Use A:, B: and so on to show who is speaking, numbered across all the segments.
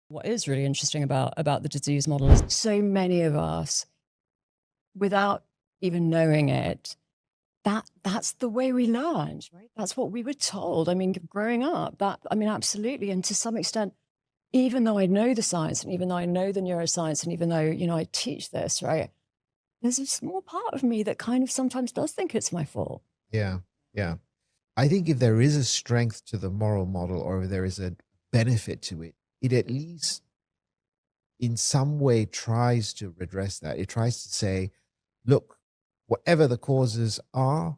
A: What is really interesting about the disease model is so many of us, without even knowing it, that's the way we learned, right? That's what we were told. I mean, growing up, absolutely. And to some extent, even though I know the science and even though I know the neuroscience and even though, I teach this, right? There's a small part of me that kind of sometimes does think it's my fault.
B: Yeah. Yeah. I think if there is a strength to the moral model or if there is a benefit to it, it at least in some way tries to redress that. It tries to say, look, whatever the causes are,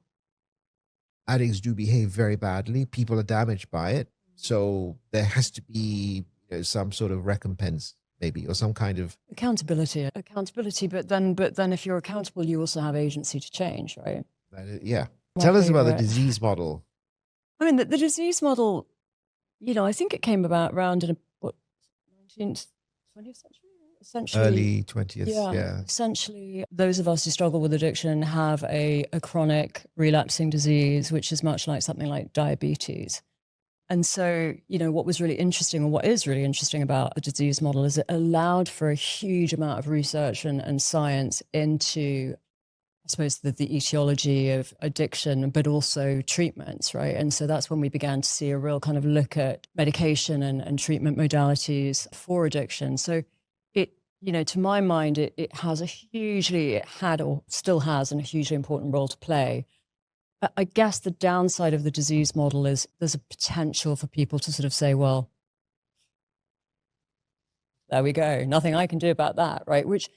B: addicts do behave very badly. People are damaged by it. So there has to be some sort of recompense, maybe, or some kind of
A: accountability. But then if you're accountable, you also have agency to change, right?
B: Yeah.
A: My
B: Tell us about the
A: favorite.
B: disease model.
A: I mean, the disease model, I think it came about around in what, 19th, 20th century, essentially.
B: Early 20th.
A: Yeah,
B: Yeah.
A: essentially, those of us who struggle with addiction have a chronic relapsing disease, which is much like something like diabetes. And so, what was really interesting, or what is really interesting about the disease model is it allowed for a huge amount of research and science into, I suppose, the etiology of addiction, but also treatments, right? And so that's when we began to see a real kind of look at medication and treatment modalities for addiction. So it, to my mind, it had or still has a hugely important role to play. I guess the downside of the disease model is there's a potential for people to sort of say, well, there we go, nothing I can do about that, right? Which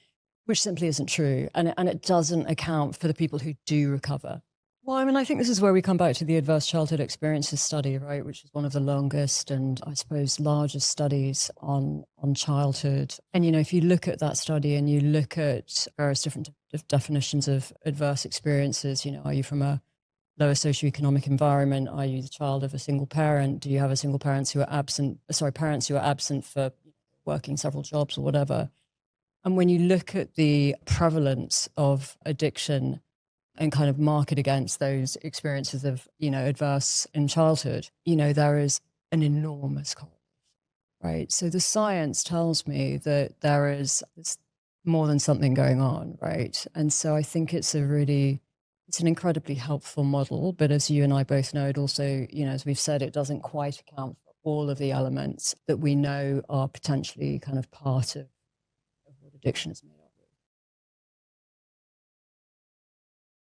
A: simply isn't true. And it doesn't account for the people who do recover. Well, I mean, I think this is where we come back to the adverse childhood experiences study, right? Which is one of the longest and I suppose largest studies on childhood. And, if you look at that study and you look at various different definitions of adverse experiences, are you from a lower socioeconomic environment? Are you the child of a single parent? Do you have a single parents who are absent for working several jobs or whatever? And when you look at the prevalence of addiction and kind of mark it against those experiences of, adverse in childhood, there is an enormous correlation, right? So the science tells me that there's more than something going on, right? And so I think it's an incredibly helpful model, but as you and I both know, it also, as we've said, it doesn't quite account for all of the elements that we know are potentially kind of part of what addiction is made of.